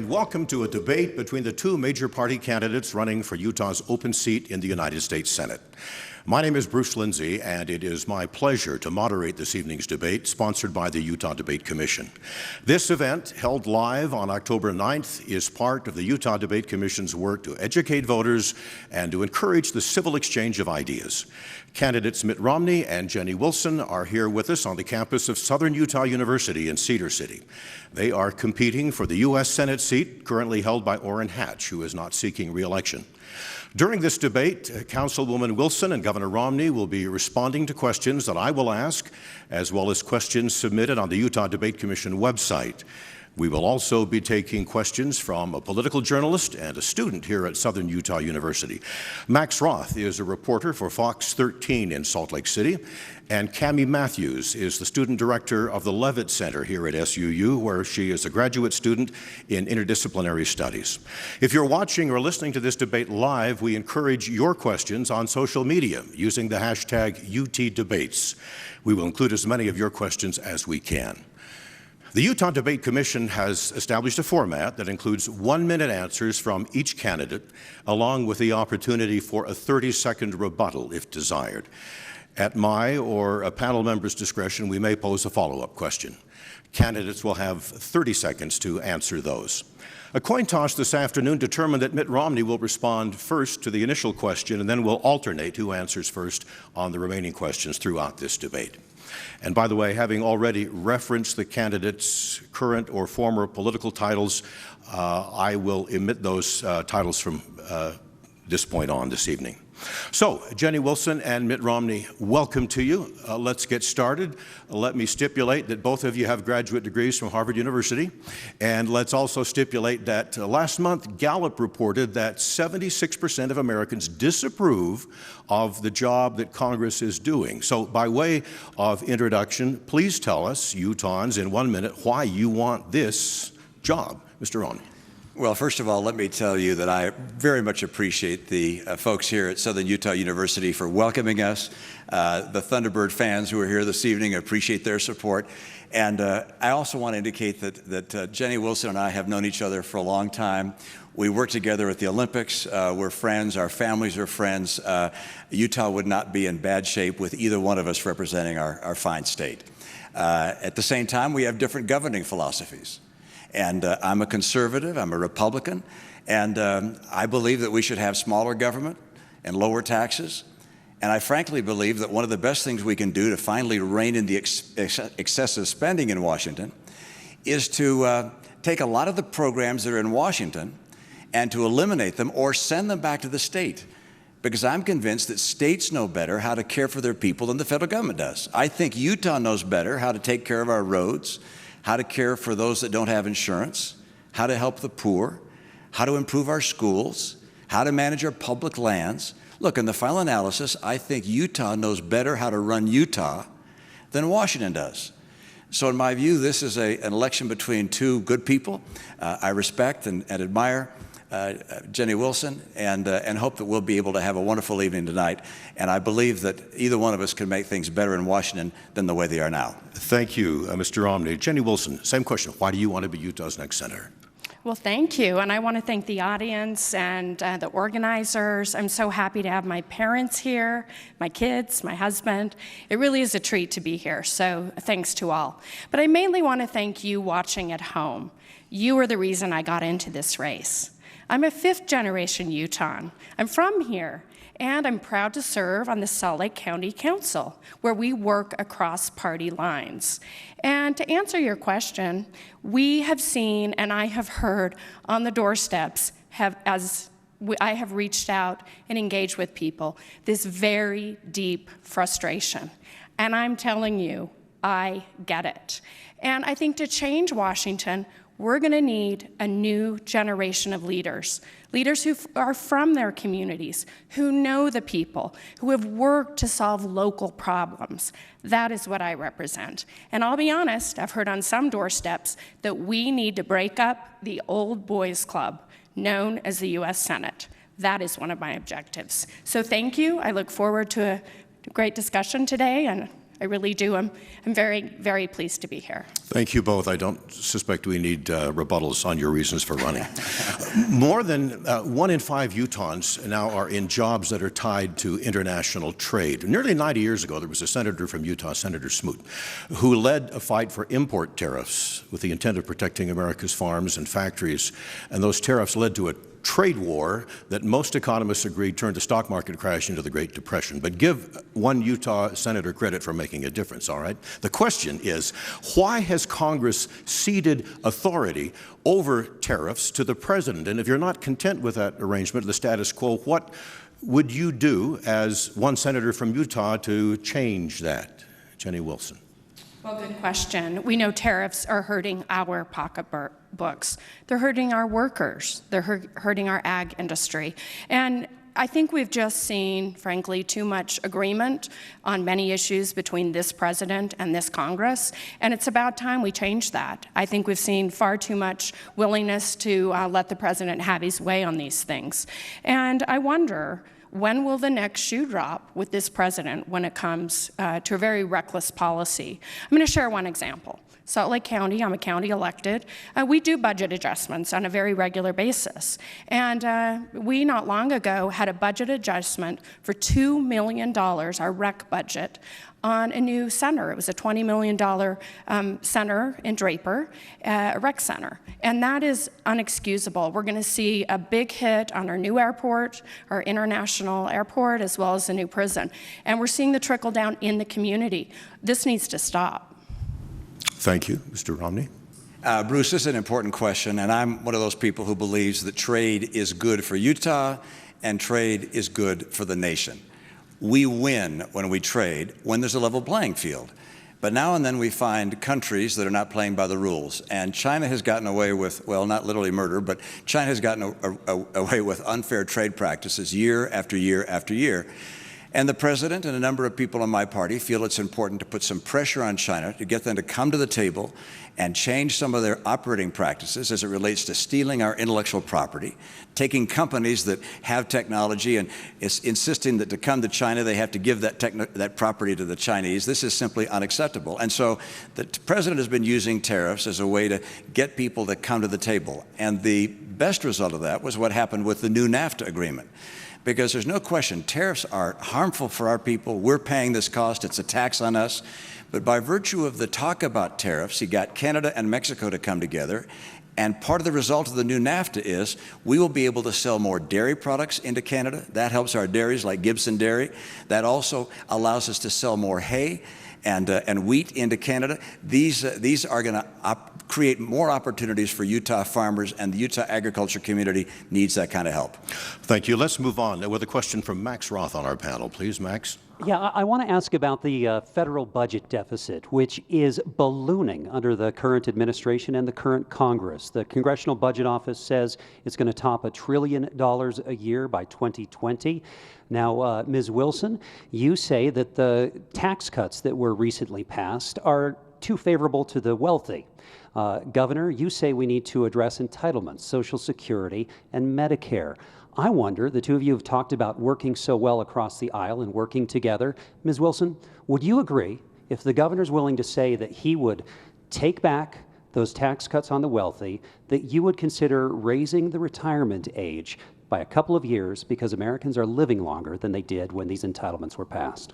welcome to a debate between the two major party candidates running for Utah's open seat in the United States Senate. My name is Bruce Lindsay, and it is my pleasure to moderate this evening's debate, sponsored by the Utah Debate Commission. This event, held live on October 9th, is part of the Utah Debate Commission's work to educate voters and to encourage the civil exchange of ideas. Candidates Mitt Romney and Jenny Wilson are here with us on the campus of Southern Utah University in Cedar City. They are competing for the U.S. Senate seat currently held by Orrin Hatch, who is not seeking re-election. During this debate, Councilwoman Wilson and Governor Romney will be responding to questions that I will ask, as well as questions submitted on the Utah Debate Commission website. We will also be taking questions from a political journalist and a student here at Southern Utah University. Max Roth is a reporter for Fox 13 in Salt Lake City, and Cammie Matthews is the student director of the Levitt Center here at SUU, where she is a graduate student in interdisciplinary studies. If you're watching or listening to this debate live, we encourage your questions on social media using the hashtag UTDebates. We will include as many of your questions as we can. The Utah Debate Commission has established a format that includes 1-minute answers from each candidate, along with the opportunity for a 30-second rebuttal if desired. At my or a panel member's discretion, we may pose a follow-up question. Candidates will have 30 seconds to answer those. A coin toss this afternoon determined that Mitt Romney will respond first to the initial question, and then we'll alternate who answers first on the remaining questions throughout this debate. And by the way, having already referenced the candidates' current or former political titles, I will omit those titles from this point on this evening. So, Jenny Wilson and Mitt Romney, welcome to you. Let's get started. Let me stipulate that both of you have graduate degrees from Harvard University. And let's also stipulate that last month, Gallup reported that 76% of Americans disapprove of the job that Congress is doing. So, by way of introduction, please tell us, Utahns, in 1 minute, why you want this job. Mr. Romney. Well, first of all, let me tell you that I very much appreciate the folks here at Southern Utah University for welcoming us. The Thunderbird fans who are here this evening, appreciate their support. And I also want to indicate that Jenny Wilson and I have known each other for a long time. We worked together at the Olympics. We're friends. Our families are friends. Utah would not be in bad shape with either one of us representing our fine state. At the same time, we have different governing philosophies. And I'm a conservative, I'm a Republican, and I believe that we should have smaller government and lower taxes. And I frankly believe that one of the best things we can do to finally rein in the excessive spending in Washington is to take a lot of the programs that are in Washington and to eliminate them or send them back to the state. Because I'm convinced that states know better how to care for their people than the federal government does. I think Utah knows better how to take care of our roads, how to care for those that don't have insurance, how to help the poor, how to improve our schools, how to manage our public lands. Look, in the final analysis, I think Utah knows better how to run Utah than Washington does. So in my view, this is an election between two good people. I respect and admire Jenny Wilson and hope that we'll be able to have a wonderful evening tonight. And I believe that either one of us can make things better in Washington than the way they are now. Thank you, Mr. Romney. Jenny Wilson, same question. Why do you want to be Utah's next senator? Well, thank you. And I want to thank the audience and the organizers. I'm so happy to have my parents here, my kids, my husband. It really is a treat to be here. So thanks to all. But I mainly want to thank you watching at home. You are the reason I got into this race. I'm a fifth-generation Utahn. I'm from here, and I'm proud to serve on the Salt Lake County Council, where we work across party lines. And to answer your question, we have seen and I have heard on the doorsteps I have reached out and engaged with people this very deep frustration. And I'm telling you, I get it. And I think to change Washington, we're going to need a new generation of leaders who are from their communities, who know the people, who have worked to solve local problems. That is what I represent. And I'll be honest, I've heard on some doorsteps that we need to break up the old boys club known as the U.S. Senate. That is one of my objectives. So thank you. I look forward to a great discussion today, and I really do. I'm very, very pleased to be here. Thank you both. I don't suspect we need rebuttals on your reasons for running. More than 1 in 5 Utahns now are in jobs that are tied to international trade. Nearly 90 years ago, there was a senator from Utah, Senator Smoot, who led a fight for import tariffs with the intent of protecting America's farms and factories. And those tariffs led to a trade war that most economists agreed turned the stock market crash into the Great Depression. But give one Utah senator credit for making a difference, all right? The question is, why has Congress ceded authority over tariffs to the president? And if you're not content with that arrangement, the status quo, what would you do as one senator from Utah to change that? Jenny Wilson. Well, good question. We know tariffs are hurting our pocketbooks. They're hurting our workers. They're hurting our ag industry. And I think we've just seen, frankly, too much agreement on many issues between this president and this Congress, and it's about time we change that. I think we've seen far too much willingness to let the president have his way on these things. And I wonder, when will the next shoe drop with this president when it comes to a very reckless policy? I'm going to share one example. Salt Lake County, I'm a county elected, we do budget adjustments on a very regular basis. And we not long ago had a budget adjustment for $2 million, our rec budget, on a new center. It was a $20 million center in Draper, a rec center. And that is unexcusable. We're going to see a big hit on our new airport, our international airport, as well as the new prison. And we're seeing the trickle down in the community. This needs to stop. Thank you. Mr. Romney. Bruce, this is an important question, and I'm one of those people who believes that trade is good for Utah and trade is good for the nation. We win when we trade, when there's a level playing field. But now and then we find countries that are not playing by the rules. And China has gotten away with, well, not literally murder, but China has gotten away with unfair trade practices year after year after year. And the president and a number of people in my party feel it's important to put some pressure on China to get them to come to the table and change some of their operating practices as it relates to stealing our intellectual property, taking companies that have technology and insisting that to come to China they have to give that property to the Chinese. This is simply unacceptable. And so the president has been using tariffs as a way to get people to come to the table. And the best result of that was what happened with the new NAFTA agreement. Because there's no question, tariffs are harmful for our people. We're paying this cost. It's a tax on us. But by virtue of the talk about tariffs, he got Canada and Mexico to come together. And part of the result of the new NAFTA is we will be able to sell more dairy products into Canada. That helps our dairies like Gibson Dairy. That also allows us to sell more hay and wheat into Canada. These are going to create more opportunities for Utah farmers, and the Utah agriculture community needs that kind of help. Thank you. Let's move on with a question from Max Roth on our panel. Please, Max. Yeah, I want to ask about the federal budget deficit, which is ballooning under the current administration and the current Congress. The Congressional Budget Office says it's going to top $1 trillion a year by 2020. Now, Ms. Wilson, you say that the tax cuts that were recently passed are too favorable to the wealthy. Governor, you say we need to address entitlements, Social Security, and Medicare. I wonder, the two of you have talked about working so well across the aisle and working together. Ms. Wilson, would you agree if the governor's willing to say that he would take back those tax cuts on the wealthy, that you would consider raising the retirement age by a couple of years because Americans are living longer than they did when these entitlements were passed?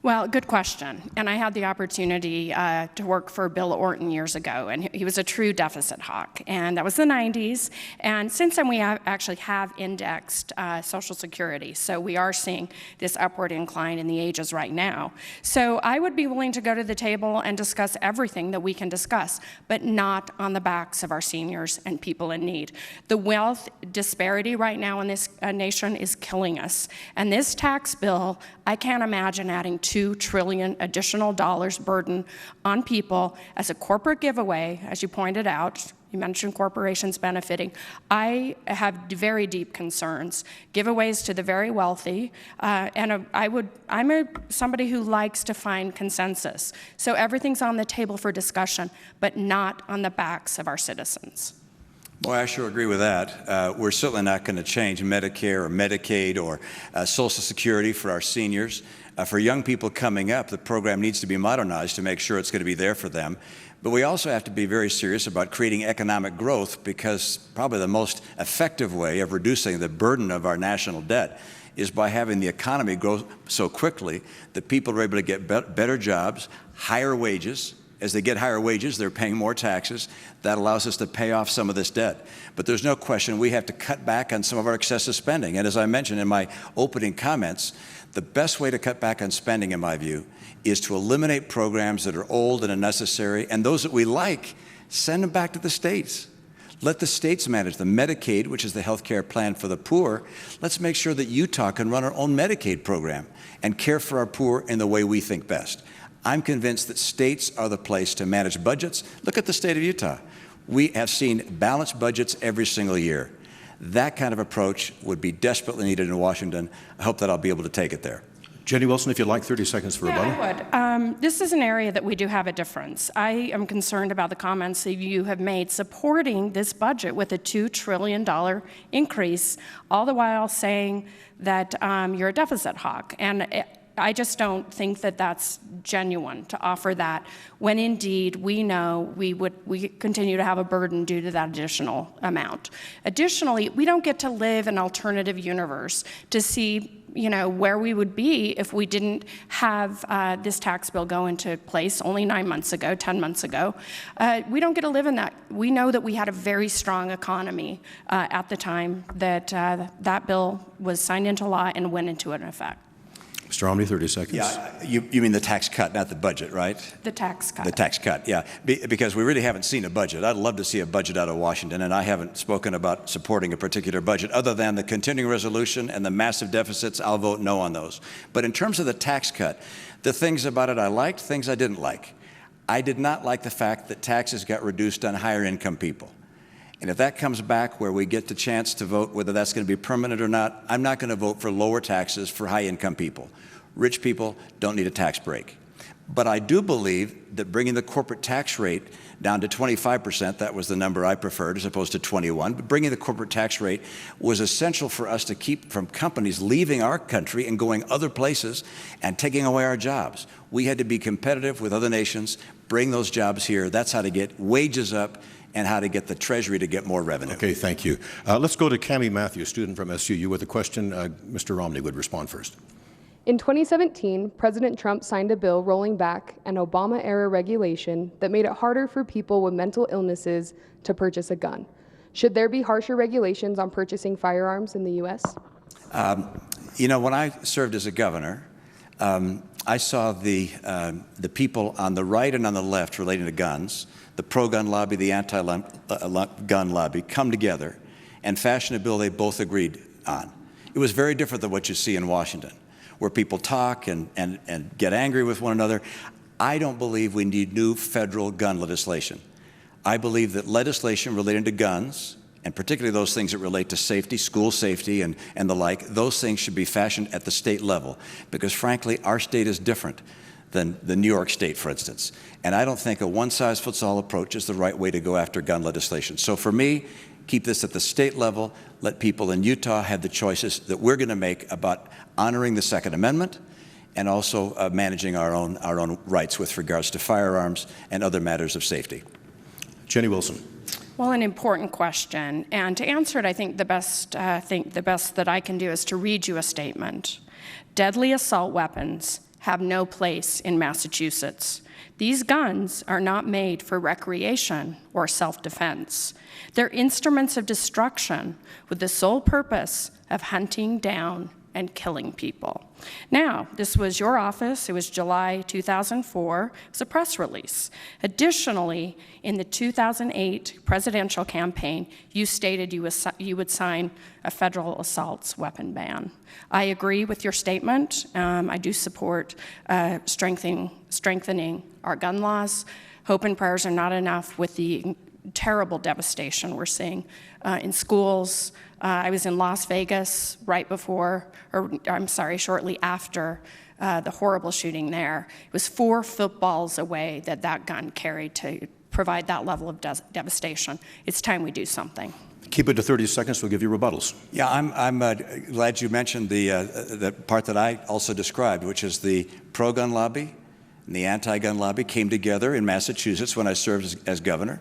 Well, good question. And I had the opportunity to work for Bill Orton years ago, and he was a true deficit hawk. And that was the 90s. And since then, we actually have indexed Social Security. So we are seeing this upward incline in the ages right now. So I would be willing to go to the table and discuss everything that we can discuss, but not on the backs of our seniors and people in need. The wealth disparity right now in this nation is killing us. And this tax bill, I can't imagine adding $2 trillion additional dollars burden on people as a corporate giveaway, as you pointed out. You mentioned corporations benefiting. I have very deep concerns. Giveaways to the very wealthy, and I'm somebody who likes to find consensus. So everything's on the table for discussion, but not on the backs of our citizens. Well, I sure agree with that. We're certainly not going to change Medicare or Medicaid or Social Security for our seniors. For young people coming up, the program needs to be modernized to make sure it's going to be there for them. But we also have to be very serious about creating economic growth, because probably the most effective way of reducing the burden of our national debt is by having the economy grow so quickly that people are able to get better jobs, higher wages. As they get higher wages, they're paying more taxes. That allows us to pay off some of this debt. But there's no question we have to cut back on some of our excessive spending. And as I mentioned in my opening comments, the best way to cut back on spending, in my view, is to eliminate programs that are old and unnecessary, and those that we like, send them back to the states. Let the states manage them. Medicaid, which is the health care plan for the poor, let's make sure that Utah can run our own Medicaid program and care for our poor in the way we think best. I'm convinced that states are the place to manage budgets. Look at the state of Utah. We have seen balanced budgets every single year. That kind of approach would be desperately needed in Washington. I hope that I'll be able to take it there. Jenny Wilson, if you'd like 30 seconds for rebuttal. Yeah, I would. This is an area that we do have a difference. I am concerned about the comments that you have made supporting this budget with a $2 trillion increase, all the while saying that you're a deficit hawk. And I just don't think that that's genuine to offer that when indeed we know we continue to have a burden due to that additional amount. Additionally, we don't get to live an alternative universe to see where we would be if we didn't have this tax bill go into place only 9 months ago, 10 months ago. We don't get to live in that. We know that we had a very strong economy at the time that that bill was signed into law and went into effect. Mr. Romney, 30 seconds. Yeah, you mean the tax cut, not the budget, right? The tax cut. The tax cut, yeah. Because we really haven't seen a budget. I'd love to see a budget out of Washington, and I haven't spoken about supporting a particular budget other than the continuing resolution and the massive deficits. I'll vote no on those. But in terms of the tax cut, the things about it I liked, things I didn't like. I did not like the fact that taxes got reduced on higher income people. And if that comes back where we get the chance to vote whether that's going to be permanent or not, I'm not going to vote for lower taxes for high-income people. Rich people don't need a tax break. But I do believe that bringing the corporate tax rate down to 25%, that was the number I preferred as opposed to 21, but bringing the corporate tax rate was essential for us to keep from companies leaving our country and going other places and taking away our jobs. We had to be competitive with other nations, bring those jobs here. That's how to get wages up and how to get the Treasury to get more revenue. Okay, thank you. Let's go to Cammie Matthews, student from SUU, with a question. Mr. Romney would respond first. In 2017, President Trump signed a bill rolling back an Obama-era regulation that made it harder for people with mental illnesses to purchase a gun. Should there be harsher regulations on purchasing firearms in the U.S.? When I served as a governor, I saw the people on the right and on the left relating to guns, the pro-gun lobby, the anti-gun lobby, come together and fashion a bill they both agreed on. It was very different than what you see in Washington, where people talk and get angry with one another. I don't believe we need new federal gun legislation. I believe that legislation relating to guns, and particularly those things that relate to safety, school safety and the like, those things should be fashioned at the state level, because frankly, our state is different than the New York State, for instance. And I don't think a one-size-fits-all approach is the right way to go after gun legislation. So for me, keep this at the state level. Let people in Utah have the choices that we're going to make about honoring the Second Amendment and also managing our own rights with regards to firearms and other matters of safety. Jenny Wilson. Well, an important question, and to answer it, I think the best that I can do is to read you a statement. Deadly assault weapons have no place in Massachusetts. These guns are not made for recreation or self-defense. They're instruments of destruction with the sole purpose of hunting down and killing people. Now, this was your office. It was July 2004. It was a press release. Additionally, in the 2008 presidential campaign, you stated you would sign a federal assault weapon ban. I agree with your statement. I do support strengthening our gun laws. Hope and prayers are not enough with the terrible devastation we're seeing in schools. I was in Las Vegas shortly after the horrible shooting there. It was 4 footballs away that gun carried to provide that level of devastation. It's time we do something. Keep it to 30 seconds. We'll give you rebuttals. Yeah, I'm glad you mentioned the part that I also described, which is the pro-gun lobby and the anti-gun lobby came together in Massachusetts when I served as governor,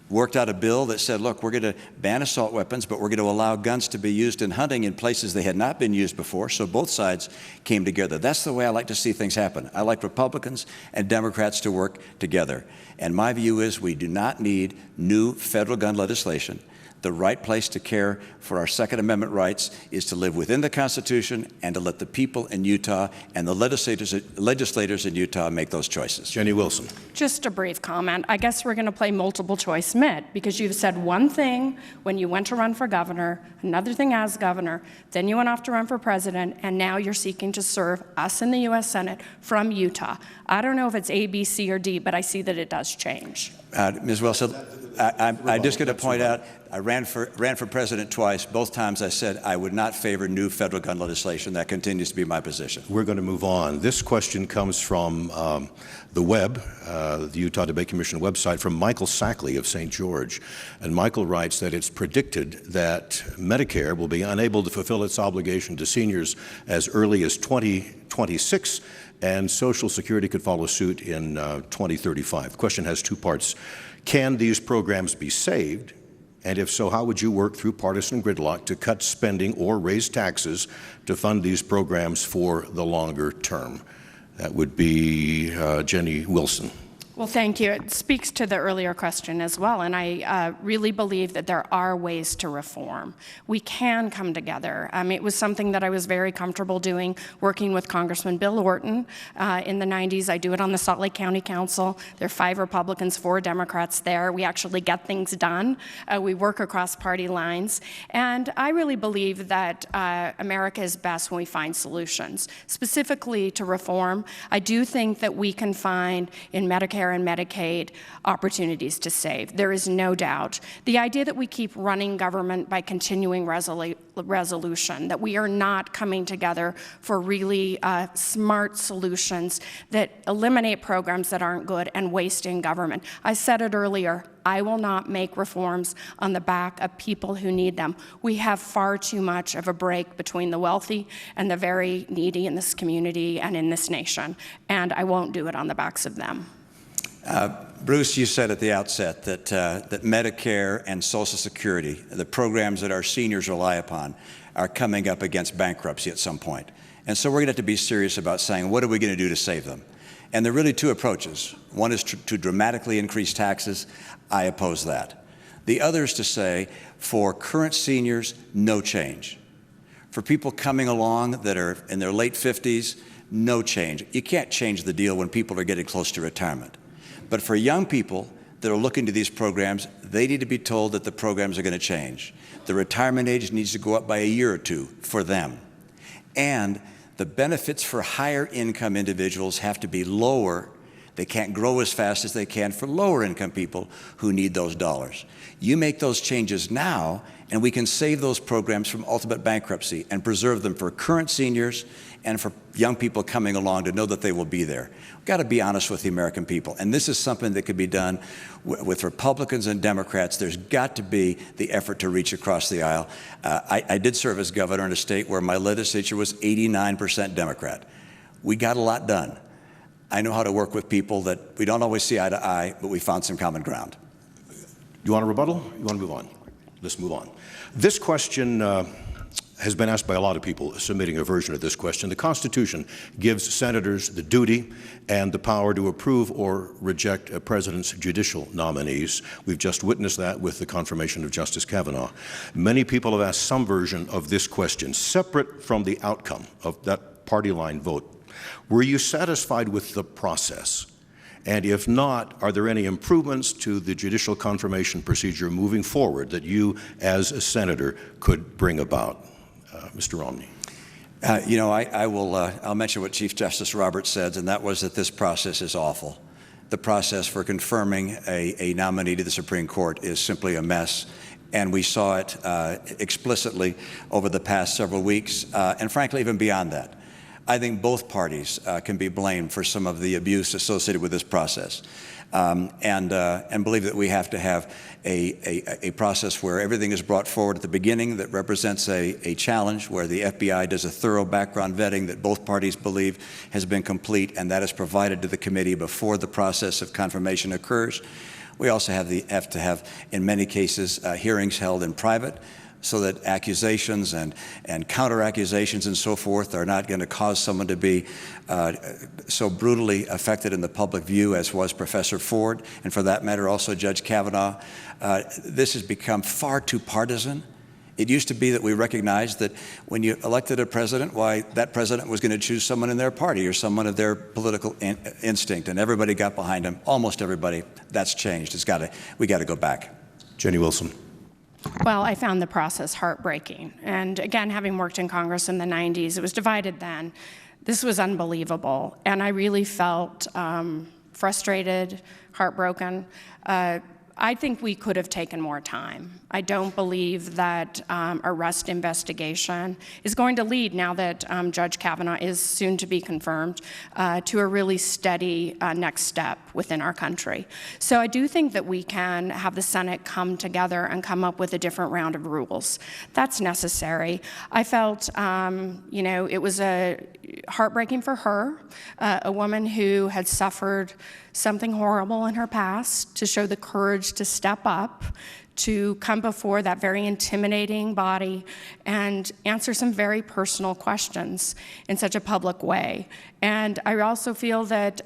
worked out a bill that said, look, we're going to ban assault weapons, but we're going to allow guns to be used in hunting in places they had not been used before. So both sides came together. That's the way I like to see things happen. I like Republicans and Democrats to work together. And my view is we do not need new federal gun legislation. The right place to care for our Second Amendment rights is to live within the Constitution and to let the people in Utah and the legislators in Utah make those choices. Jenny Wilson. Just a brief comment. I guess we're going to play multiple choice, Mitt, because you've said one thing when you went to run for governor, another thing as governor, then you went off to run for president, and now you're seeking to serve us in the U.S. Senate from Utah. I don't know if it's A, B, C, or D, but I see that it does change. Ms. Wilson, I'm just going to point out, I ran for president twice. Both times I said I would not favor new federal gun legislation. That continues to be my position. We're going to move on. This question comes from the web, the Utah Debate Commission website, from Michael Sackley of St. George. And Michael writes that it's predicted that Medicare will be unable to fulfill its obligation to seniors as early as 2026, and Social Security could follow suit in 2035. The question has two parts. Can these programs be saved? And if so, how would you work through partisan gridlock to cut spending or raise taxes to fund these programs for the longer term? That would be Jenny Wilson. Well, thank you. It speaks to the earlier question as well, and I really believe that there are ways to reform. We can come together. It was something that I was very comfortable doing, working with Congressman Bill Orton in the 90s. I do it on the Salt Lake County Council. There are 5 Republicans, 4 Democrats there. We actually get things done. We work across party lines, and I really believe that America is best when we find solutions. Specifically to reform, I do think that we can find in Medicare and Medicaid opportunities to save. There is no doubt. The idea that we keep running government by continuing resolution, that we are not coming together for really smart solutions that eliminate programs that aren't good and wasting government. I said it earlier, I will not make reforms on the back of people who need them. We have far too much of a break between the wealthy and the very needy in this community and in this nation, and I won't do it on the backs of them. Bruce, you said at the outset that Medicare and Social Security, the programs that our seniors rely upon, are coming up against bankruptcy at some point. And so we're going to have to be serious about saying, what are we going to do to save them? And there are really 2 approaches. One is to dramatically increase taxes. I oppose that. The other is to say, for current seniors, no change. For people coming along that are in their late 50s, no change. You can't change the deal when people are getting close to retirement. But for young people that are looking to these programs, they need to be told that the programs are going to change. The retirement age needs to go up by a year or 2 for them. And the benefits for higher income individuals have to be lower. They can't grow as fast as they can for lower income people who need those dollars. You make those changes now, and we can save those programs from ultimate bankruptcy and preserve them for current seniors and for young people coming along to know that they will be there. We've got to be honest with the American people. And this is something that could be done with Republicans and Democrats. There's got to be the effort to reach across the aisle. I did serve as governor in a state where my legislature was 89% Democrat. We got a lot done. I know how to work with people that we don't always see eye to eye, but we found some common ground. You want a rebuttal? You want to move on? Let's move on. This question has been asked by a lot of people submitting a version of this question. The Constitution gives senators the duty and the power to approve or reject a president's judicial nominees. We've just witnessed that with the confirmation of Justice Kavanaugh. Many people have asked some version of this question, separate from the outcome of that party line vote. Were you satisfied with the process? And if not, are there any improvements to the judicial confirmation procedure moving forward that you, as a senator, could bring about? Mr. Romney. I'll mention what Chief Justice Roberts said, and that was that this process is awful. The process for confirming a nominee to the Supreme Court is simply a mess, and we saw it explicitly over the past several weeks, and frankly, even beyond that. I think both parties can be blamed for some of the abuse associated with this process. And believe that we have to have a process where everything is brought forward at the beginning that represents a challenge, where the FBI does a thorough background vetting that both parties believe has been complete, and that is provided to the committee before the process of confirmation occurs. We also have to have, in many cases, hearings held in private, so that accusations and counter-accusations and so forth are not going to cause someone to be so brutally affected in the public view as was Professor Ford, and for that matter also Judge Kavanaugh. This has become far too partisan. It used to be that we recognized that when you elected a president, why, that president was going to choose someone in their party or someone of their political instinct, and everybody got behind him, almost everybody. That's changed. We got to go back. Jenny Wilson. Well, I found the process heartbreaking. And again, having worked in Congress in the 90s, it was divided then. This was unbelievable. And I really felt frustrated, heartbroken. I think we could have taken more time. I don't believe that arrest investigation is going to lead, now that Judge Kavanaugh is soon to be confirmed, to a really steady next step within our country. So I do think that we can have the Senate come together and come up with a different round of rules. That's necessary. I felt, it was heartbreaking for her, a woman who had suffered something horrible in her past, to show the courage to step up, to come before that very intimidating body and answer some very personal questions in such a public way. And I also feel that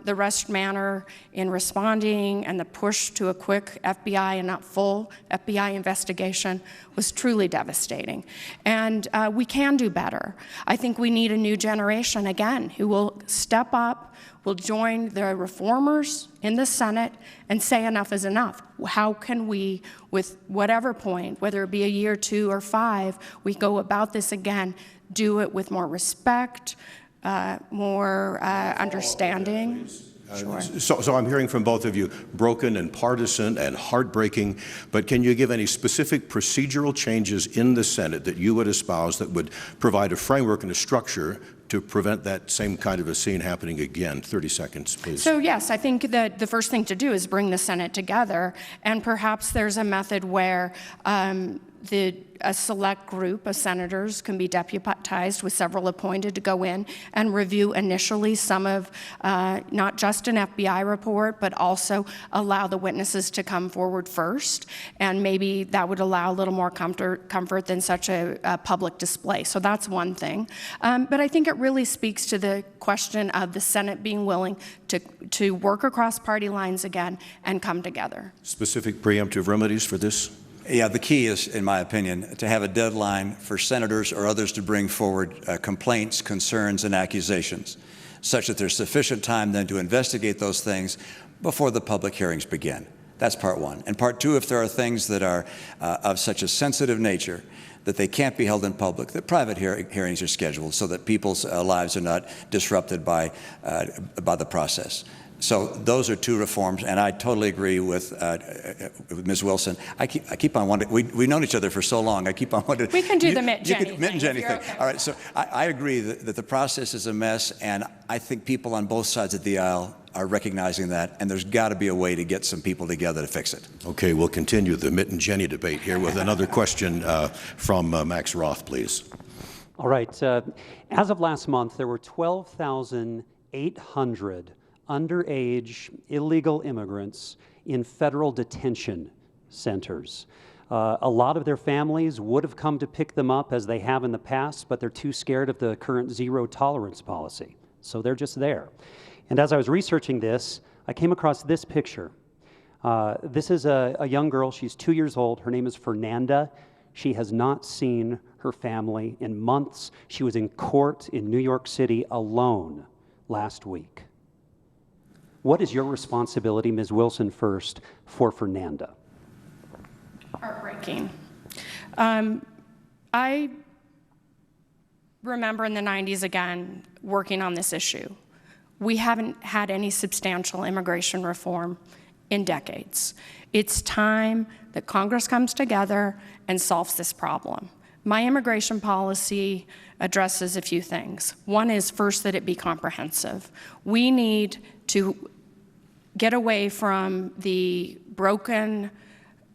the rushed manner in responding and the push to a quick FBI and not full FBI investigation was truly devastating. And we can do better. I think we need a new generation, again, who will step up, will join the reformers in the Senate and say enough is enough. How can we, with whatever point, whether it be a year, 2, or 5, we go about this again, do it with more respect, more understanding? Sure. So I'm hearing from both of you, broken and partisan and heartbreaking, but can you give any specific procedural changes in the Senate that you would espouse that would provide a framework and a structure to prevent that same kind of a scene happening again? 30 seconds, please. So yes, I think that the first thing to do is bring the Senate together, and perhaps there's a method where a select group of senators can be deputized with several appointed to go in and review initially some of, not just an FBI report, but also allow the witnesses to come forward first. And maybe that would allow a little more comfort than such a public display. So that's one thing. But I think it really speaks to the question of the Senate being willing to work across party lines again and come together. Specific preemptive remedies for this? Yeah, the key is, in my opinion, to have a deadline for senators or others to bring forward complaints, concerns, and accusations, such that there's sufficient time then to investigate those things before the public hearings begin. That's part one. And part two, if there are things that are of such a sensitive nature that they can't be held in public, that private hearings are scheduled so that people's lives are not disrupted by the process. So those are two reforms, and I totally agree with Ms. Wilson. I keep on wondering, we've known each other for so long, I keep on wondering. We can do the Mitt Jenny Mitt and Jenny thing. Okay. All right, so I agree that the process is a mess, and I think people on both sides of the aisle are recognizing that, and there's got to be a way to get some people together to fix it. Okay, we'll continue the Mitt and Jenny debate here with another question from Max Roth, please. All right. As of last month, there were 12,800 underage illegal immigrants in federal detention centers. A lot of their families would have come to pick them up as they have in the past, but they're too scared of the current zero tolerance policy. So they're just there. And as I was researching this, I came across this picture. This is a young girl. She's 2 years old. Her name is Fernanda. She has not seen her family in months. She was in court in New York City alone last week. What is your responsibility, Ms. Wilson, first, for Fernanda? Heartbreaking. I remember in the 90s, again, working on this issue. We haven't had any substantial immigration reform in decades. It's time that Congress comes together and solves this problem. My immigration policy addresses a few things. One is first that it be comprehensive. We need to get away from the broken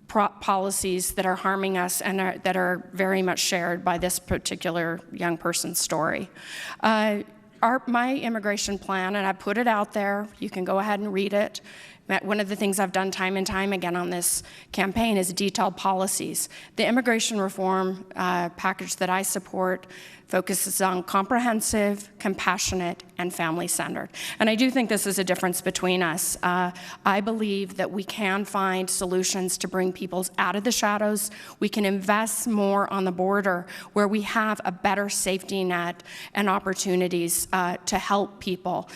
policies that are harming us and that are very much shared by this particular young person's story. My immigration plan, and I put it out there, you can go ahead and read it. One of the things I've done time and time again on this campaign is detailed policies. The immigration reform package that I support focuses on comprehensive, compassionate, and family-centered. And I do think this is a difference between us. I believe that we can find solutions to bring people out of the shadows. We can invest more on the border where we have a better safety net and opportunities to help people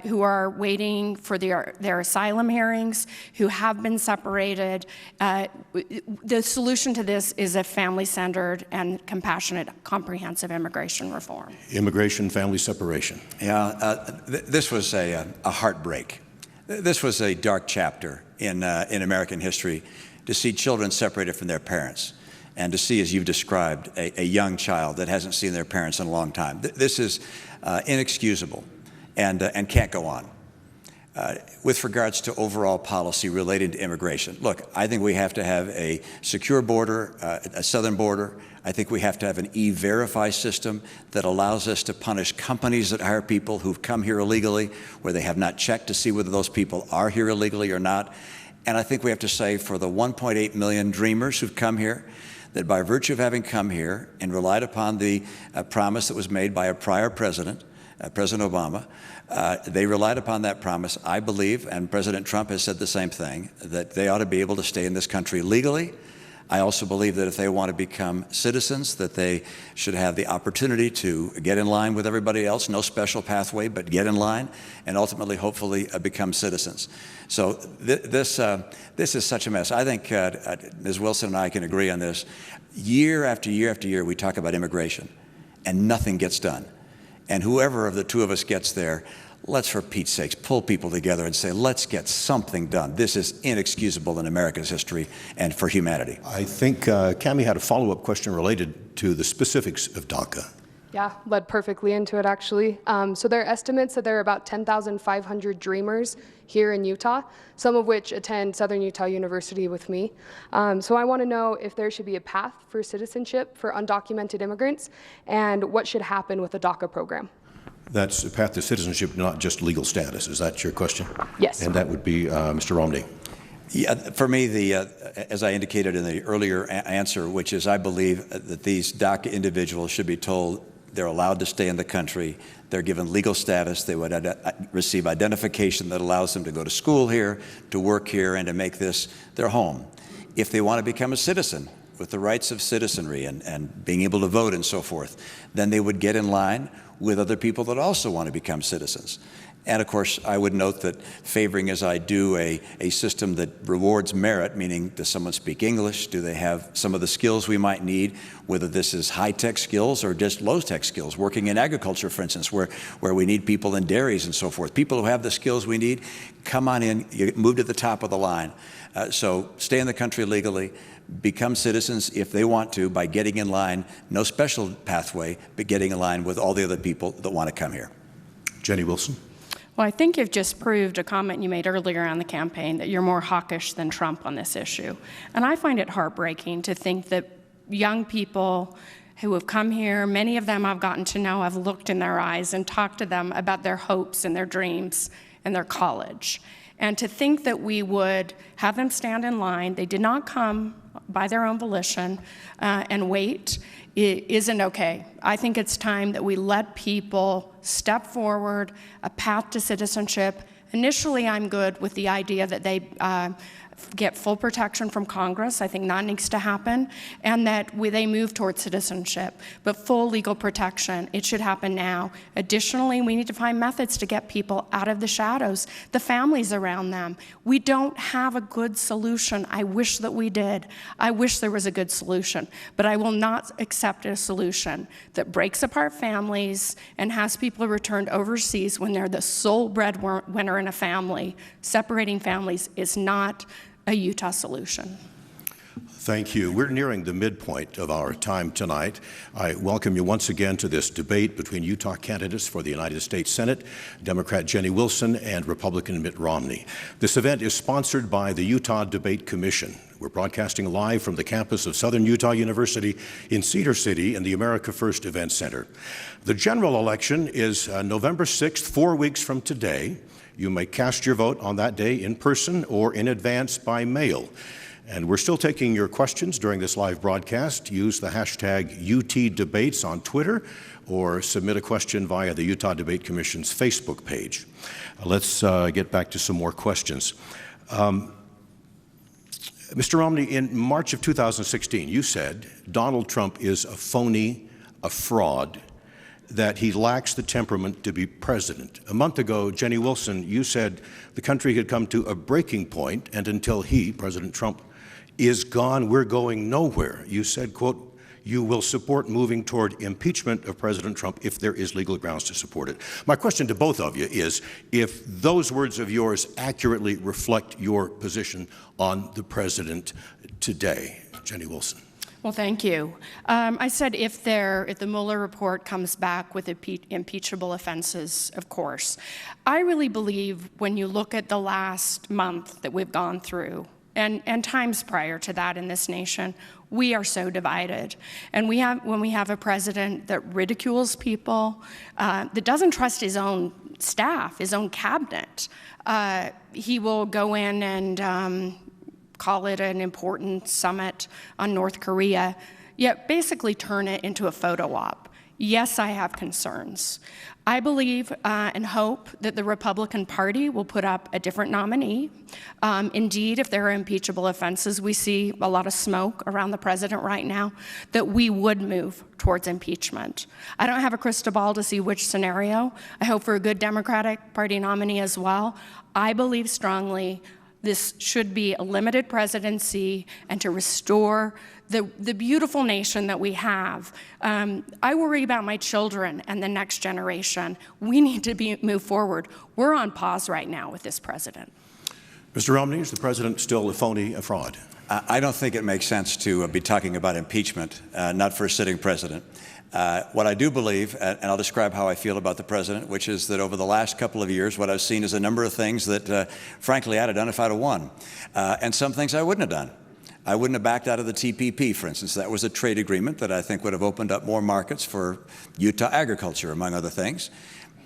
who are waiting for their asylum hearings, who have been separated. The solution to this is a family-centered and compassionate, comprehensive immigration reform. Immigration, family separation. Yeah, this was a heartbreak. This was a dark chapter in American history, to see children separated from their parents and to see, as you've described, a young child that hasn't seen their parents in a long time. This is inexcusable and can't go on. With regards to overall policy related to immigration, look, I think we have to have a secure border, a southern border. I think we have to have an e-verify system that allows us to punish companies that hire people who've come here illegally, where they have not checked to see whether those people are here illegally or not. And I think we have to say, for the 1.8 million dreamers who've come here, that by virtue of having come here and relied upon the promise that was made by a prior president, President Obama, they relied upon that promise, I believe, and President Trump has said the same thing, that they ought to be able to stay in this country legally. I also believe that if they want to become citizens, that they should have the opportunity to get in line with everybody else, no special pathway, but get in line, and ultimately, hopefully, become citizens. So this is such a mess. I think Ms. Wilson and I can agree on this. Year after year after year, we talk about immigration, and nothing gets done. And whoever of the two of us gets there, let's, for Pete's sakes, pull people together and say, let's get something done. This is inexcusable in America's history and for humanity. I think Cammie had a follow-up question related to the specifics of DACA. Yeah, led perfectly into it, actually. So there are estimates that there are about 10,500 dreamers here in Utah, some of which attend Southern Utah University with me. So I want to know if there should be a path for citizenship for undocumented immigrants and what should happen with the DACA program. That's a path to citizenship, not just legal status. Is that your question? Yes. And that would be Mr. Romney. Yeah, for me, as I indicated in the earlier answer, which is I believe that these DACA individuals should be told they're allowed to stay in the country. They're given legal status. They would receive identification that allows them to go to school here, to work here, and to make this their home. If they want to become a citizen with the rights of citizenry and being able to vote and so forth, then they would get in line with other people that also want to become citizens. And of course, I would note that favoring, as I do, a system that rewards merit, meaning does someone speak English? Do they have some of the skills we might need, whether this is high-tech skills or just low-tech skills, working in agriculture, for instance, where we need people in dairies and so forth. People who have the skills we need, come on in, you move to the top of the line. So stay in the country legally, become citizens if they want to by getting in line, no special pathway, but getting in line with all the other people that want to come here. Jenny Wilson. Well, I think you've just proved a comment you made earlier on the campaign that you're more hawkish than Trump on this issue. And I find it heartbreaking to think that young people who have come here, many of them I've gotten to know, I've looked in their eyes and talked to them about their hopes and their dreams and their college. And to think that we would have them stand in line, they did not come by their own volition and wait, it isn't okay. I think it's time that we let people step forward, a path to citizenship. Initially, I'm good with the idea that they get full protection from Congress. I think that needs to happen, and that they move towards citizenship. But full legal protection, it should happen now. Additionally, we need to find methods to get people out of the shadows, the families around them. We don't have a good solution. I wish that we did. I wish there was a good solution, but I will not accept a solution that breaks apart families and has people returned overseas when they're the sole breadwinner in a family. Separating families is not a Utah solution. Thank you. We're nearing the midpoint of our time tonight. I welcome you once again to this debate between Utah candidates for the United States Senate, Democrat Jenny Wilson and Republican Mitt Romney. This event is sponsored by the Utah Debate Commission. We're broadcasting live from the campus of Southern Utah University in Cedar City in the America First Event Center. The general election is November 6th, 4 weeks from today. You may cast your vote on that day in person or in advance by mail. And we're still taking your questions during this live broadcast. Use the hashtag UTDebates on Twitter or submit a question via the Utah Debate Commission's Facebook page. Let's get back to some more questions. Mr. Romney, in March of 2016, you said Donald Trump is a phony, a fraud, that he lacks the temperament to be president. A month ago, Jenny Wilson, you said the country had come to a breaking point, and until he, President Trump, is gone, we're going nowhere. You said, quote, you will support moving toward impeachment of President Trump if there is legal grounds to support it. My question to both of you is, if those words of yours accurately reflect your position on the president today. Jenny Wilson. Well, thank you. I said if the Mueller report comes back with impeachable offenses, of course. I really believe when you look at the last month that we've gone through, and times prior to that in this nation, we are so divided. And when we have a president that ridicules people, that doesn't trust his own staff, his own cabinet, he will go in and call it an important summit on North Korea, yet basically turn it into a photo op. Yes, I have concerns. I believe and hope that the Republican Party will put up a different nominee. Indeed, if there are impeachable offenses, we see a lot of smoke around the president right now, that we would move towards impeachment. I don't have a crystal ball to see which scenario. I hope for a good Democratic Party nominee as well. I believe strongly this should be a limited presidency and to restore the beautiful nation that we have. I worry about my children and the next generation. We need to move forward. We're on pause right now with this president. Mr. Romney, is the president still a phony, a fraud? I don't think it makes sense to be talking about impeachment, not for a sitting president. What I do believe, and I'll describe how I feel about the president, which is that over the last couple of years, what I've seen is a number of things that, frankly, I'd have done if I'd have won, and some things I wouldn't have done. I wouldn't have backed out of the TPP, for instance. That was a trade agreement that I think would have opened up more markets for Utah agriculture, among other things.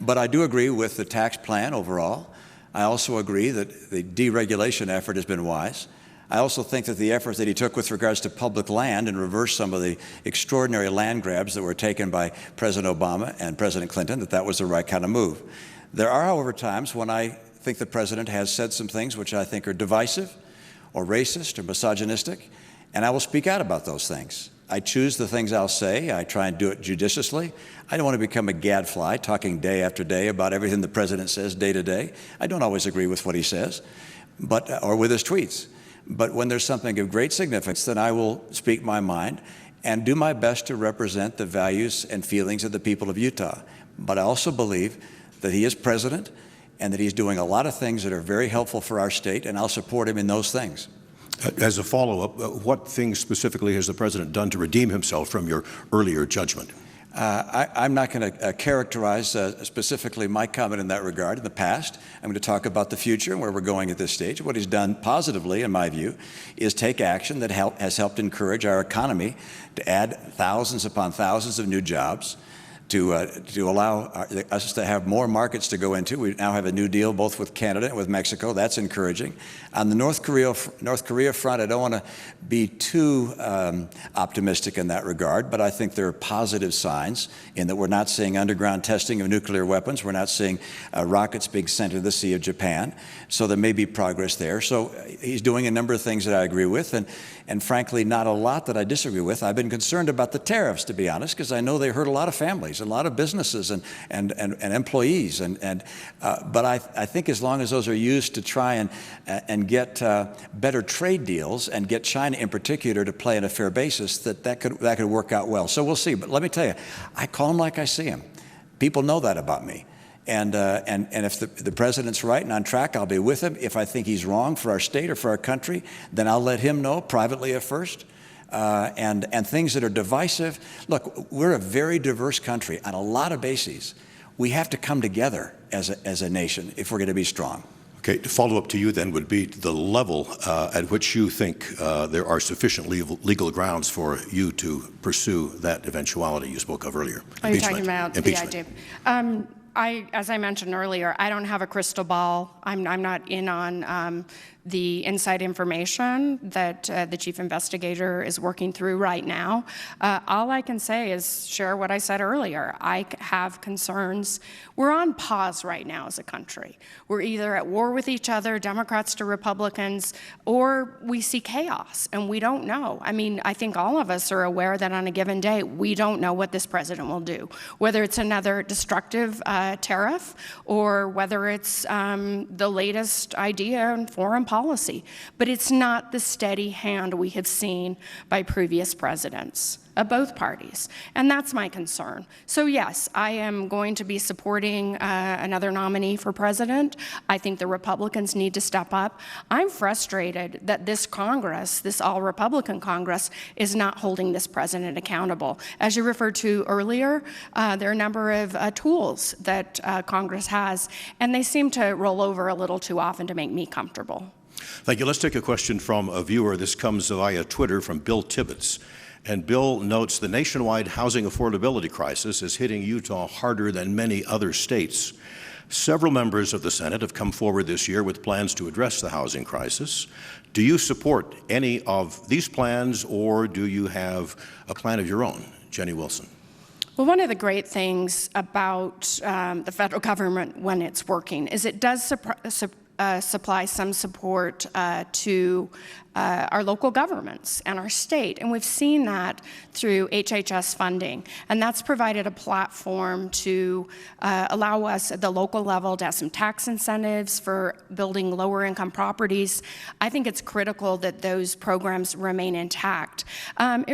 But I do agree with the tax plan overall. I also agree that the deregulation effort has been wise. I also think that the efforts that he took with regards to public land and reverse some of the extraordinary land grabs that were taken by President Obama and President Clinton, that was the right kind of move. There are, however, times when I think the president has said some things which I think are divisive or racist or misogynistic, and I will speak out about those things. I choose the things I'll say. I try and do it judiciously. I don't want to become a gadfly talking day after day about everything the president says day to day. I don't always agree with what he says, or with his tweets. But when there's something of great significance, then I will speak my mind and do my best to represent the values and feelings of the people of Utah. But I also believe that he is president and that he's doing a lot of things that are very helpful for our state, and I'll support him in those things. As a follow-up, what things specifically has the president done to redeem himself from your earlier judgment? I'm not going to characterize specifically my comment in that regard in the past. I'm going to talk about the future and where we're going at this stage. What he's done positively, in my view, is take action that has helped encourage our economy to add thousands upon thousands of new jobs, to allow us to have more markets to go into. We now have a new deal both with Canada and with Mexico. That's encouraging. On the North Korea front, I don't want to be too optimistic in that regard, but I think there are positive signs in that we're not seeing underground testing of nuclear weapons. We're not seeing rockets being sent to the Sea of Japan. So there may be progress there. So he's doing a number of things that I agree with, and frankly, not a lot that I disagree with. I've been concerned about the tariffs, to be honest, because I know they hurt a lot of families, a lot of businesses and employees. But I think as long as those are used to try and get better trade deals and get China in particular to play on a fair basis, that could work out well. So we'll see. But let me tell you, I call him like I see him. People know that about me. And if the president's right and on track, I'll be with him. If I think he's wrong for our state or for our country, then I'll let him know privately at first. And things that are divisive. Look, we're a very diverse country on a lot of bases. We have to come together as a nation if we're going to be strong. Okay, to follow up to you then would be the level at which you think there are sufficient legal grounds for you to pursue that eventuality you spoke of earlier. Are you talking about impeachment? the idea? As I mentioned earlier, I don't have a crystal ball. I'm not in on the inside information that the chief investigator is working through right now. All I can say is share what I said earlier. I have concerns. We're on pause right now as a country. We're either at war with each other, Democrats to Republicans, or we see chaos, and we don't know. I mean, I think all of us are aware that on a given day, we don't know what this president will do, whether it's another destructive tariff or whether it's the latest idea in foreign policy. But it's not the steady hand we have seen by previous presidents of both parties. And that's my concern. So yes, I am going to be supporting another nominee for president. I think the Republicans need to step up. I'm frustrated that this Congress, this all-Republican Congress, is not holding this president accountable. As you referred to earlier, there are a number of tools that Congress has, and they seem to roll over a little too often to make me comfortable. Thank you. Let's take a question from a viewer. This comes via Twitter from Bill Tibbetts. And Bill notes the nationwide housing affordability crisis is hitting Utah harder than many other states. Several members of the Senate have come forward this year with plans to address the housing crisis. Do you support any of these plans, or do you have a plan of your own? Jenny Wilson. Well, one of the great things about the federal government when it's working is it does supply some support to our local governments and our state. And we've seen that through HHS funding. And that's provided a platform to allow us at the local level to have some tax incentives for building lower income properties. I think it's critical that those programs remain intact.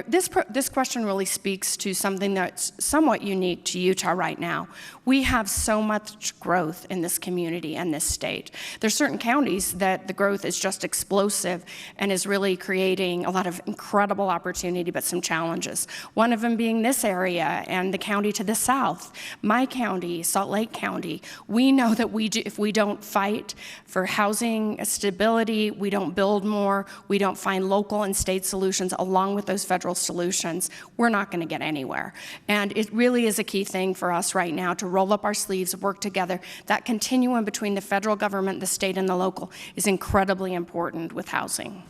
This question really speaks to something that's somewhat unique to Utah right now. We have so much growth in this community and this state. There's certain counties that the growth is just explosive and is really creating a lot of incredible opportunity, but some challenges. One of them being this area and the county to the south, my county, Salt Lake County. We know that if we don't fight for housing stability, we don't build more, we don't find local and state solutions along with those federal solutions, we're not going to get anywhere. And it really is a key thing for us right now to roll up our sleeves, work together. That continuum between the federal government, the state, and the local is incredibly important with housing.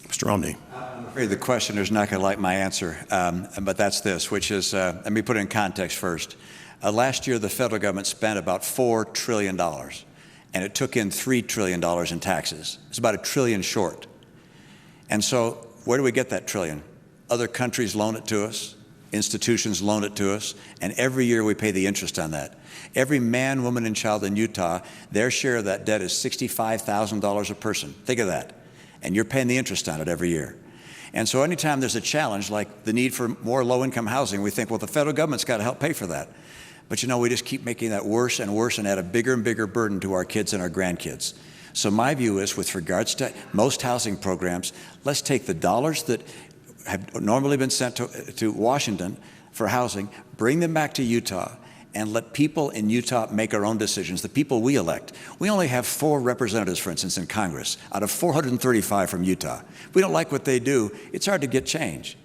Mr. Romney. I'm afraid the questioner's not going to like my answer, but that's this, which is, let me put it in context first. Last year, the federal government spent about $4 trillion, and it took in $3 trillion in taxes. It's about $1 trillion short. And so where do we get that trillion? Other countries loan it to us, institutions loan it to us, and every year we pay the interest on that. Every man, woman, and child in Utah, their share of that debt is $65,000 a person. Think of that. And you're paying the interest on it every year. And so anytime there's a challenge like the need for more low-income housing, we think, well, the federal government's got to help pay for that. But you know, we just keep making that worse and worse and add a bigger and bigger burden to our kids and our grandkids. So my view is, with regards to most housing programs, let's take the dollars that have normally been sent to Washington for housing, bring them back to Utah, and let people in Utah make our own decisions, the people we elect. We only have 4 representatives, for instance, in Congress, out of 435 from Utah. If we don't like what they do, it's hard to get change.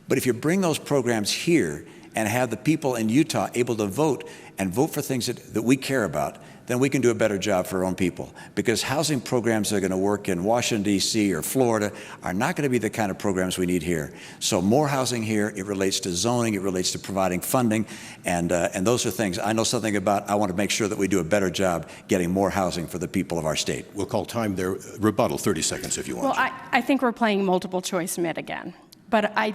But if you bring those programs here and have the people in Utah able to vote and vote for things that we care about, then we can do a better job for our own people. Because housing programs that are going to work in Washington, D.C. or Florida are not going to be the kind of programs we need here. So more housing here, it relates to zoning, it relates to providing funding, and those are things I know something about. I want to make sure that we do a better job getting more housing for the people of our state. We'll call time there. Rebuttal, 30 seconds if you want. Well, I think we're playing multiple choice Mitt again. But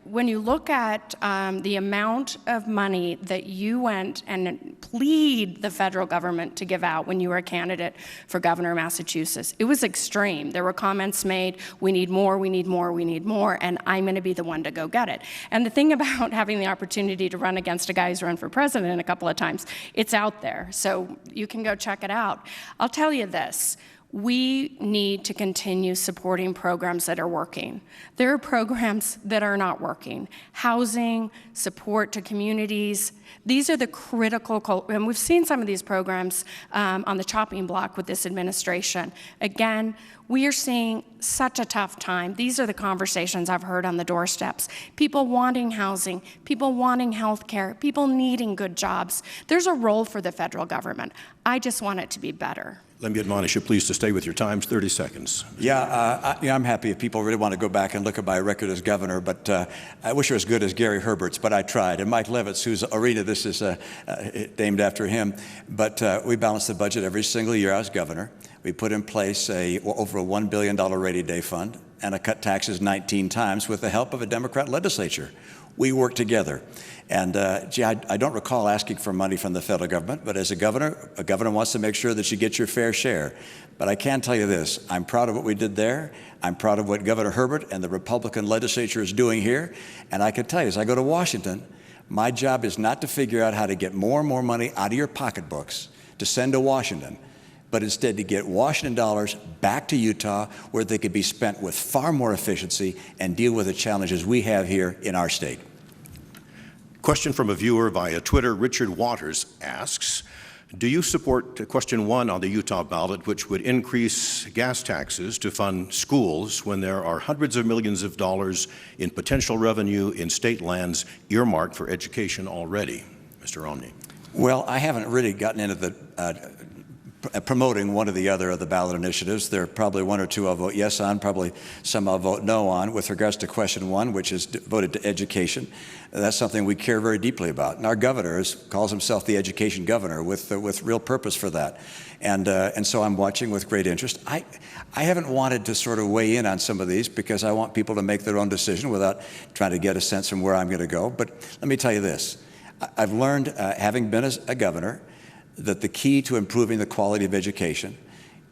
when you look at the amount of money that you went and plead the federal government to give out when you were a candidate for governor of Massachusetts, it was extreme. There were comments made, we need more, we need more, we need more, and I'm going to be the one to go get it. And the thing about having the opportunity to run against a guy who's run for president a couple of times, it's out there. So you can go check it out. I'll tell you this. We need to continue supporting programs that are working. There are programs that are not working. Housing, support to communities, these are the critical, and we've seen some of these programs on the chopping block with this administration. Again, we are seeing such a tough time. These are the conversations I've heard on the doorsteps. People wanting housing, people wanting health care, people needing good jobs. There's a role for the federal government. I just want it to be better. Let me admonish you, please, to stay with your times, 30 seconds. I'm happy if people really want to go back and look at my record as governor, but I wish it was as good as Gary Herbert's, but I tried. And Mike Levitz, whose arena this is named after him, but we balance the budget every single year as governor. We put in place over a $1 billion rainy day fund, and I cut taxes 19 times with the help of a Democrat legislature. We work together. And I don't recall asking for money from the federal government, but as a governor wants to make sure that you get your fair share. But I can tell you this, I'm proud of what we did there. I'm proud of what Governor Herbert and the Republican legislature is doing here. And I can tell you, as I go to Washington, my job is not to figure out how to get more and more money out of your pocketbooks to send to Washington, but instead to get Washington dollars back to Utah where they could be spent with far more efficiency and deal with the challenges we have here in our state. Question from a viewer via Twitter. Richard Waters asks, do you support question 1 on the Utah ballot, which would increase gas taxes to fund schools when there are hundreds of millions of dollars in potential revenue in state lands earmarked for education already? Mr. Romney. Well, I haven't really gotten into the promoting one or the other of the ballot initiatives. There are probably one or two I'll vote yes on, probably some I'll vote no on. With regards to question 1, which is devoted to education, that's something we care very deeply about. And our governor calls himself the education governor with real purpose for that. And so I'm watching with great interest. I haven't wanted to sort of weigh in on some of these because I want people to make their own decision without trying to get a sense from where I'm going to go. But let me tell you this. I've learned, having been a governor, that the key to improving the quality of education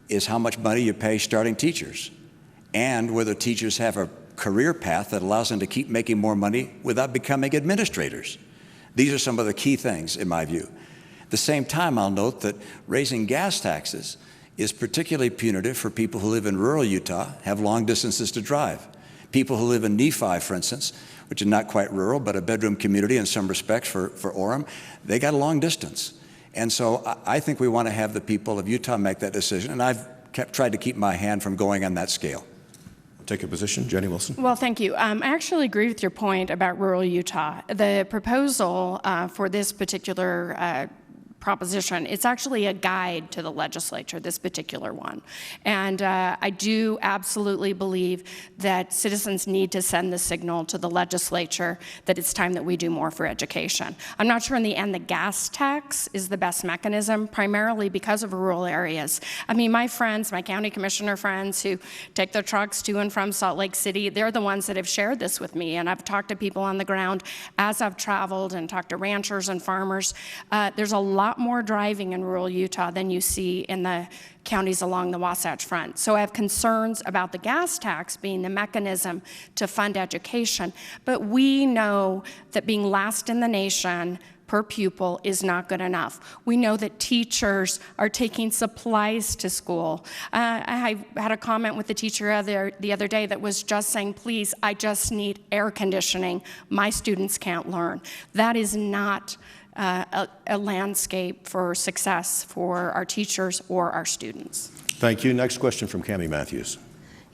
is how much money you pay starting teachers and whether teachers have a career path that allows them to keep making more money without becoming administrators. These are some of the key things in my view. At the same time, I'll note that raising gas taxes is particularly punitive for people who live in rural Utah, have long distances to drive. People who live in Nephi, for instance, which is not quite rural, but a bedroom community in some respects for Orem, they got a long distance. And so I think we want to have the people of Utah make that decision, and I've tried to keep my hand from going on that scale. Take a position. Jenny Wilson. Well, thank you. I actually agree with your point about rural Utah. The proposal for this particular proposition, it's actually a guide to the legislature, this particular one. And I do absolutely believe that citizens need to send the signal to the legislature that it's time that we do more for education. I'm not sure in the end the gas tax is the best mechanism, primarily because of rural areas. I mean, my friends, my county commissioner friends who take their trucks to and from Salt Lake City, they're the ones that have shared this with me. And I've talked to people on the ground as I've traveled and talked to ranchers and farmers. There's a lot more driving in rural Utah than you see in the counties along the Wasatch Front. So I have concerns about the gas tax being the mechanism to fund education. But we know that being last in the nation per pupil is not good enough. We know that teachers are taking supplies to school. I had a comment with the teacher the other day that was just saying, please, I just need air conditioning. My students can't learn. That is not a landscape for success for our teachers or our students. Thank you. Next question from Cammie Matthews.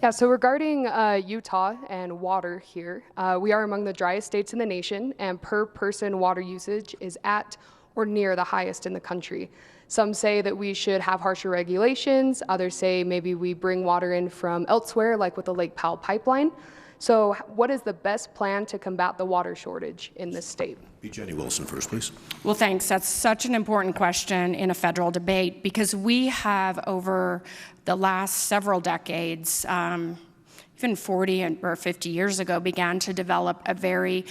Yeah, so regarding Utah and water here, we are among the driest states in the nation, and per person water usage is at or near the highest in the country. Some say that we should have harsher regulations. Others say maybe we bring water in from elsewhere, like with the Lake Powell pipeline. So what is the best plan to combat the water shortage in this state? Be Jenny Wilson first, please. Well, thanks. That's such an important question in a federal debate because we have, over the last several decades, even 40 or 50 years ago, began to develop a very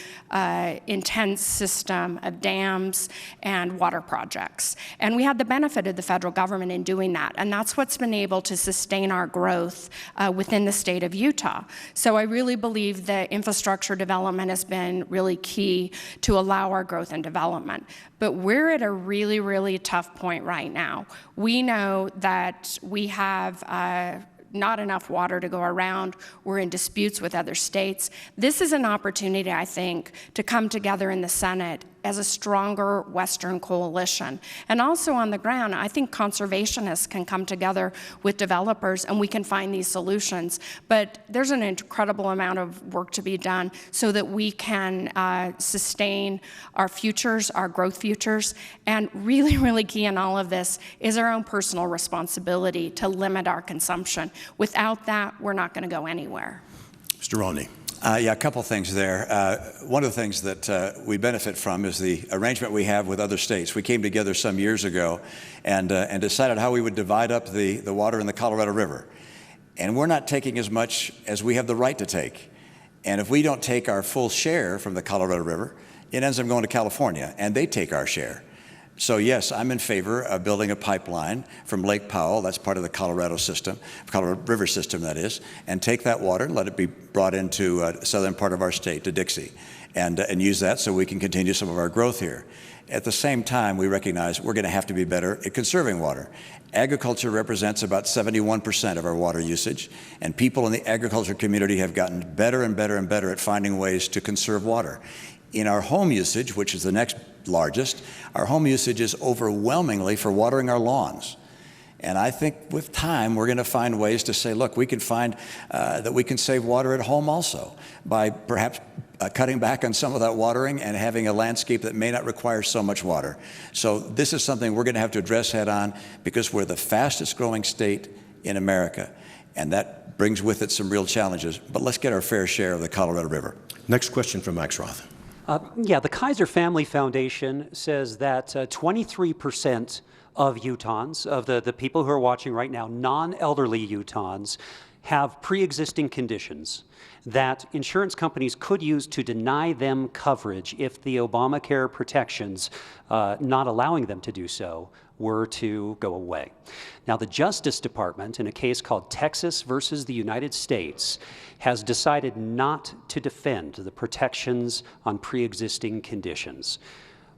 intense system of dams and water projects. And we had the benefit of the federal government in doing that. And that's what's been able to sustain our growth within the state of Utah. So I really believe that infrastructure development has been really key to allow our growth and development. But we're at a really, really tough point right now. We know that we have not enough water to go around. We're in disputes with other states. This is an opportunity, I think, to come together in the Senate as a stronger Western coalition. And also on the ground, I think conservationists can come together with developers and we can find these solutions. But there's an incredible amount of work to be done so that we can sustain our futures, our growth futures. And really, really key in all of this is our own personal responsibility to limit our consumption. Without that, we're not going to go anywhere. Mr. Romney. Yeah, a couple things there. One of the things that we benefit from is the arrangement we have with other states. We came together some years ago and decided how we would divide up the water in the Colorado River. And we're not taking as much as we have the right to take. And if we don't take our full share from the Colorado River, it ends up going to California, and they take our share. So yes, I'm in favor of building a pipeline from Lake Powell, that's part of the Colorado system, Colorado River system that is, and take that water and let it be brought into the southern part of our state, to Dixie, and use that so we can continue some of our growth here. At the same time, we recognize we're going to have to be better at conserving water. Agriculture represents about 71% of our water usage, and people in the agriculture community have gotten better and better and better at finding ways to conserve water. In our home usage, which is the next largest, our home usage is overwhelmingly for watering our lawns. And I think with time, we're going to find ways to say, look, we can find that we can save water at home also by perhaps cutting back on some of that watering and having a landscape that may not require so much water. So this is something we're going to have to address head on because we're the fastest growing state in America. And that brings with it some real challenges. But let's get our fair share of the Colorado River. Next question from Max Roth. Yeah, the Kaiser Family Foundation says that 23% of Utahns, of the people who are watching right now, non-elderly Utahns, have pre-existing conditions that insurance companies could use to deny them coverage if the Obamacare protections, not allowing them to do so, were to go away. Now, the Justice Department, in a case called Texas versus the United States, has decided not to defend the protections on pre-existing conditions.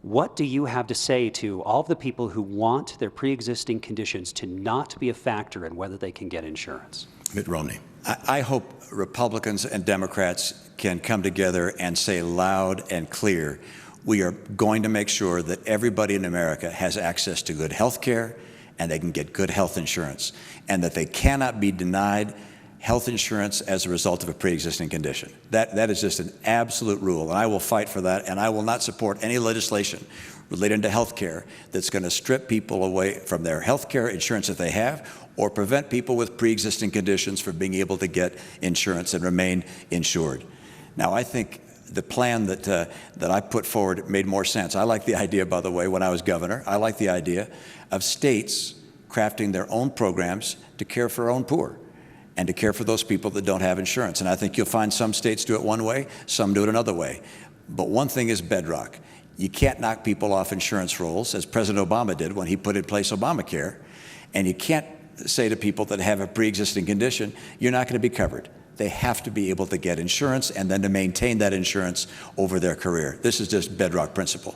What do you have to say to all of the people who want their pre-existing conditions to not be a factor in whether they can get insurance? Mitt Romney. I hope Republicans and Democrats can come together and say loud and clear, we are going to make sure that everybody in America has access to good health care and they can get good health insurance, and that they cannot be denied health insurance as a result of a pre-existing condition. That is just an absolute rule, and I will fight for that, and I will not support any legislation related to health care that's going to strip people away from their health care insurance that they have or prevent people with pre-existing conditions from being able to get insurance and remain insured. Now, I think the plan that I put forward made more sense. I like the idea, by the way, when I was governor, I like the idea of states crafting their own programs to care for our own poor and to care for those people that don't have insurance. And I think you'll find some states do it one way, some do it another way. But one thing is bedrock. You can't knock people off insurance rolls, as President Obama did when he put in place Obamacare. And you can't say to people that have a pre-existing condition, you're not going to be covered. They have to be able to get insurance and then to maintain that insurance over their career. This is just bedrock principle.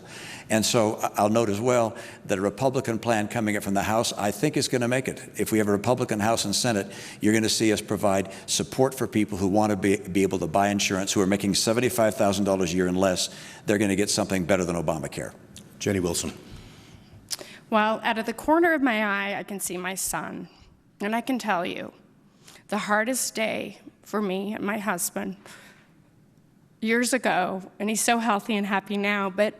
And so I'll note as well that a Republican plan coming up from the House, I think, is going to make it. If we have a Republican House and Senate, you're going to see us provide support for people who want to be able to buy insurance, who are making $75,000 a year and less. They're going to get something better than Obamacare. Jenny Wilson. Well, out of the corner of my eye, I can see my son. And I can tell you, the hardest day for me and my husband years ago, and he's so healthy and happy now, but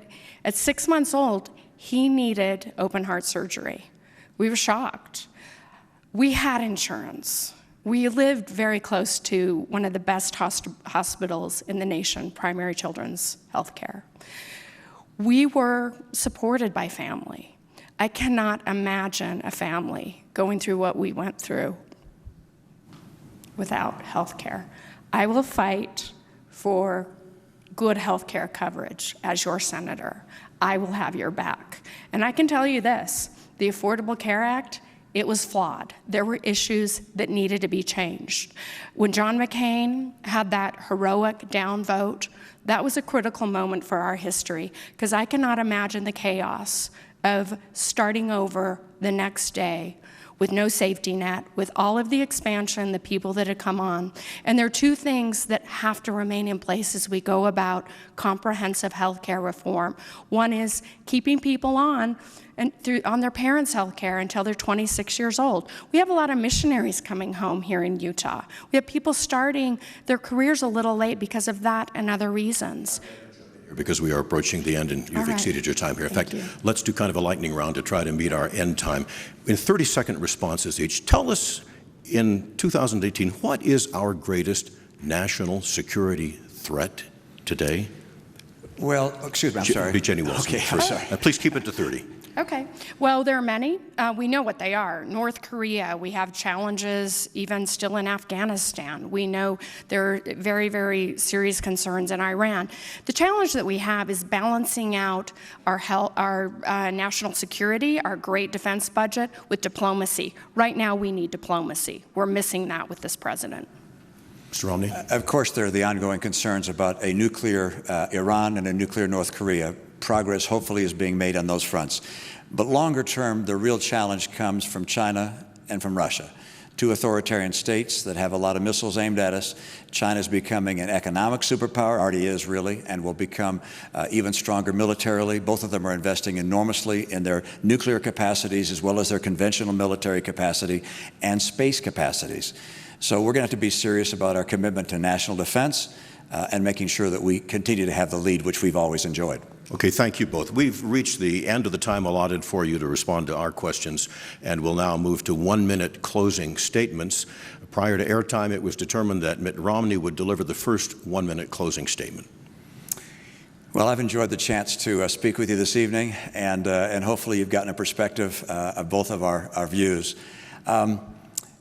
at 6 months old, he needed open heart surgery. We were shocked. We had insurance. We lived very close to one of the best hospitals in the nation, Primary Children's Healthcare. We were supported by family. I cannot imagine a family going through what we went through without health care. I will fight for good health care coverage as your senator. I will have your back. And I can tell you this, the Affordable Care Act, it was flawed. There were issues that needed to be changed. When John McCain had that heroic downvote, that was a critical moment for our history, because I cannot imagine the chaos of starting over the next day with no safety net, with all of the expansion, the people that had come on. And there are two things that have to remain in place as we go about comprehensive health care reform. One is keeping people on their parents' health care until they're 26 years old. We have a lot of missionaries coming home here in Utah. We have people starting their careers a little late because of that and other reasons. Because we are approaching the end and you've exceeded your time here. In fact, let's do kind of a lightning round to try to meet our end time. In 30-second responses each, tell us in 2018, what is our greatest national security threat today? Well, excuse me, I'm sorry. Be Jenny Wilson. Okay, I'm sorry. Please keep it to 30. Okay. Well, there are many. We know what they are. North Korea, we have challenges even still in Afghanistan. We know there are very, very serious concerns in Iran. The challenge that we have is balancing out our national security, our great defense budget, with diplomacy. Right now, we need diplomacy. We're missing that with this president. Mr. Romney? Of course, there are the ongoing concerns about a nuclear Iran and a nuclear North Korea. Progress hopefully is being made on those fronts. But longer term, the real challenge comes from China and from Russia, two authoritarian states that have a lot of missiles aimed at us. China's becoming an economic superpower, already is really, and will become even stronger militarily. Both of them are investing enormously in their nuclear capacities as well as their conventional military capacity and space capacities. So we're going to have to be serious about our commitment to national defense and making sure that we continue to have the lead which we've always enjoyed. Okay, thank you both. We've reached the end of the time allotted for you to respond to our questions, and we'll now move to 1-minute closing statements. Prior to airtime, it was determined that Mitt Romney would deliver the first 1-minute closing statement. Well, I've enjoyed the chance to speak with you this evening, and hopefully you've gotten a perspective of both of our views.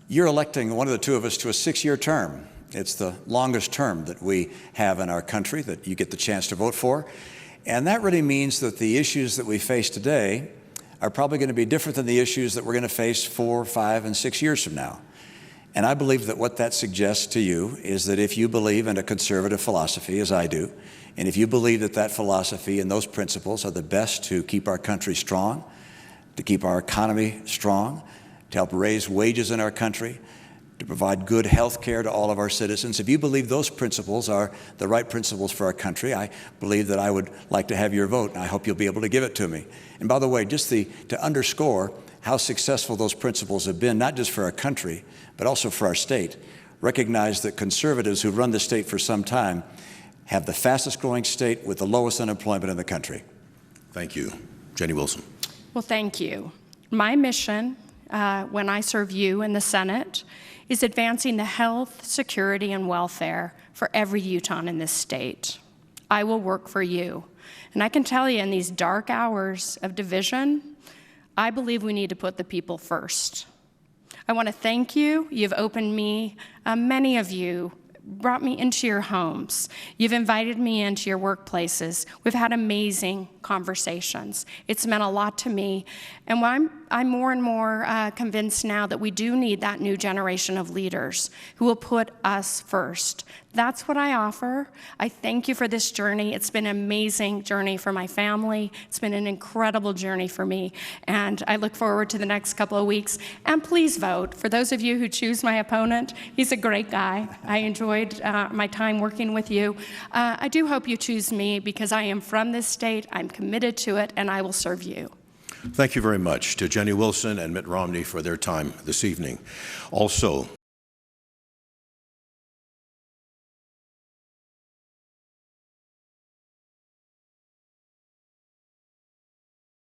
You're electing one of the two of us to a 6-year term. It's the longest term that we have in our country that you get the chance to vote for. And that really means that the issues that we face today are probably going to be different than the issues that we're going to face 4, 5, and 6 years from now. And I believe that what that suggests to you is that if you believe in a conservative philosophy, as I do, and if you believe that that philosophy and those principles are the best to keep our country strong, to keep our economy strong, to help raise wages in our country, to provide good health care to all of our citizens. If you believe those principles are the right principles for our country, I believe that I would like to have your vote, and I hope you'll be able to give it to me. And by the way, just to underscore how successful those principles have been, not just for our country, but also for our state, recognize that conservatives who run the state for some time have the fastest growing state with the lowest unemployment in the country. Thank you. Jenny Wilson. Well, thank you. My mission when I serve you in the Senate is advancing the health, security, and welfare for every Utahn in this state. I will work for you. And I can tell you, in these dark hours of division, I believe we need to put the people first. I want to thank you. You've opened me, many of you brought me into your homes. You've invited me into your workplaces. We've had amazing conversations. It's meant a lot to me. And I'm more and more convinced now that we do need that new generation of leaders who will put us first. That's what I offer. I thank you for this journey. It's been an amazing journey for my family. It's been an incredible journey for me. And I look forward to the next couple of weeks. And please vote. For those of you who choose my opponent, he's a great guy. I enjoyed my time working with you. I do hope you choose me because I am from this state. I'm committed to it, and I will serve you. Thank you very much to Jenny Wilson and Mitt Romney for their time this evening. Also,